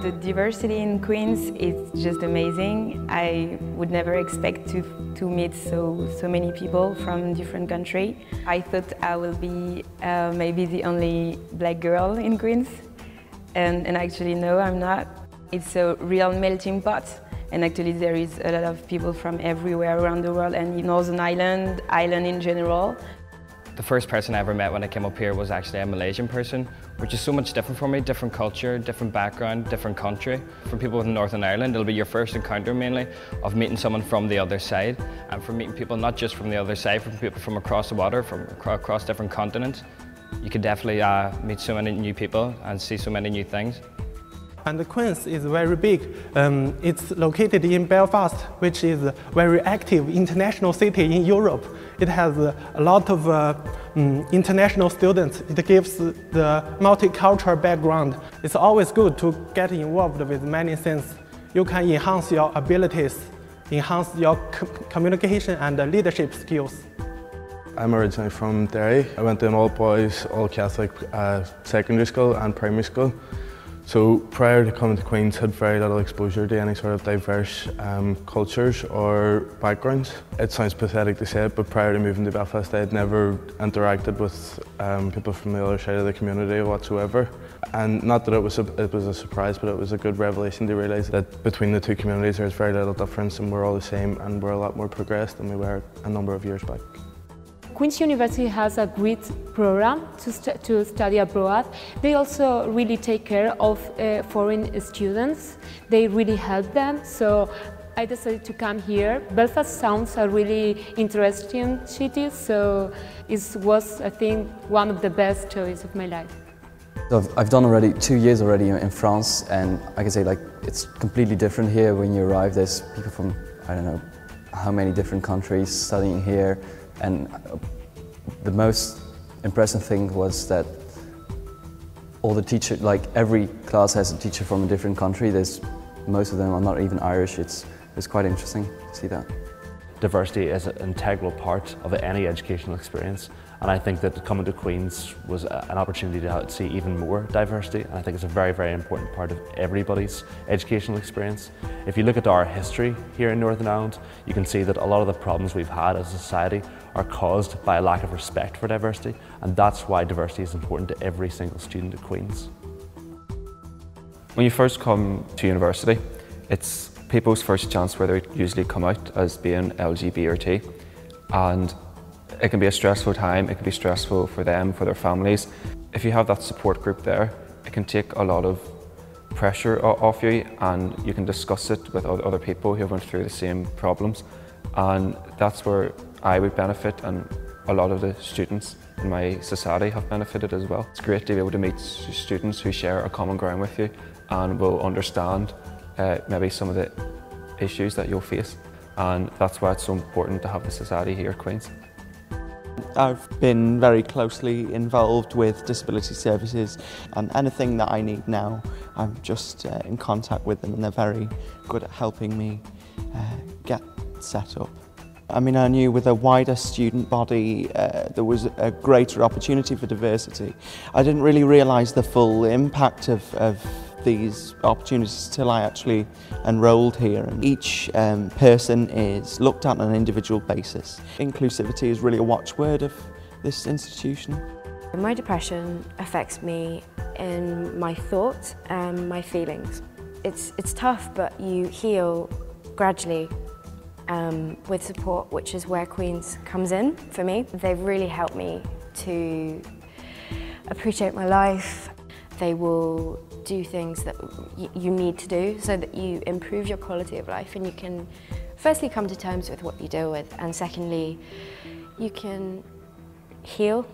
The diversity in Queens is just amazing. I would never expect to meet so many people from different countries. I thought I will be maybe the only black girl in Queens, and actually no, I'm not. It's a real melting pot, and actually there is a lot of people from everywhere around the world and in Northern Ireland in general. The first person I ever met when I came up here was actually a Malaysian person, which is so much different for me, different culture, different background, different country. For people in Northern Ireland, it'll be your first encounter mainly of meeting someone from the other side, and for meeting people not just from the other side, from people from across the water, from across different continents. You can definitely meet so many new people and see so many new things. And Queens is very big. It's located in Belfast, which is a very active international city in Europe. It has a lot of international students. It gives the multicultural background. It's always good to get involved with many things. You can enhance your abilities, enhance your communication and leadership skills. I'm originally from Derry. I went to an all-boys, all-Catholic secondary school and primary school. So prior to coming to Queens, I had very little exposure to any sort of diverse cultures or backgrounds. It sounds pathetic to say it, but prior to moving to Belfast, I had never interacted with people from the other side of the community whatsoever. And not that it was a surprise, but it was a good revelation to realise that between the two communities there's very little difference and we're all the same and we're a lot more progressed than we were a number of years back. Queen's University has a great program to study abroad. They also really take care of foreign students. They really help them. So I decided to come here. Belfast sounds a really interesting city, so it was, I think, one of the best choices of my life. I've done already 2 years already in France, and I can say it's completely different here when you arrive. There's people from, I don't know how many different countries studying here. And the most impressive thing was that all the teachers, every class has a teacher from a different country. Most of them are not even Irish. It's quite interesting to see that. Diversity is an integral part of any educational experience, and I think that coming to Queen's was an opportunity to see even more diversity, and I think it's a very, very important part of everybody's educational experience. If you look at our history here in Northern Ireland, you can see that a lot of the problems we've had as a society are caused by a lack of respect for diversity, and that's why diversity is important to every single student at Queen's. When you first come to university, it's people's first chance where they usually come out as being LGBT or T, and it can be a stressful time. It can be stressful for them, for their families. If you have that support group there, it can take a lot of pressure off you, and you can discuss it with other people who have went through the same problems, and that's where I would benefit, and a lot of the students in my society have benefited as well. It's great to be able to meet students who share a common ground with you and will understand maybe some of the issues that you'll face, and that's why it's so important to have the society here at Queen's. I've been very closely involved with disability services, and anything that I need now, I'm just in contact with them, and they're very good at helping me get set up. I mean, I knew with a wider student body there was a greater opportunity for diversity. I didn't really realise the full impact of these opportunities till I actually enrolled here. And each person is looked at on an individual basis. Inclusivity is really a watchword of this institution. My depression affects me in my thoughts and my feelings. It's tough, but you heal gradually with support, which is where Queen's comes in for me. They've really helped me to appreciate my life. They will do things that you need to do so that you improve your quality of life, and you can firstly come to terms with what you deal with, and secondly you can heal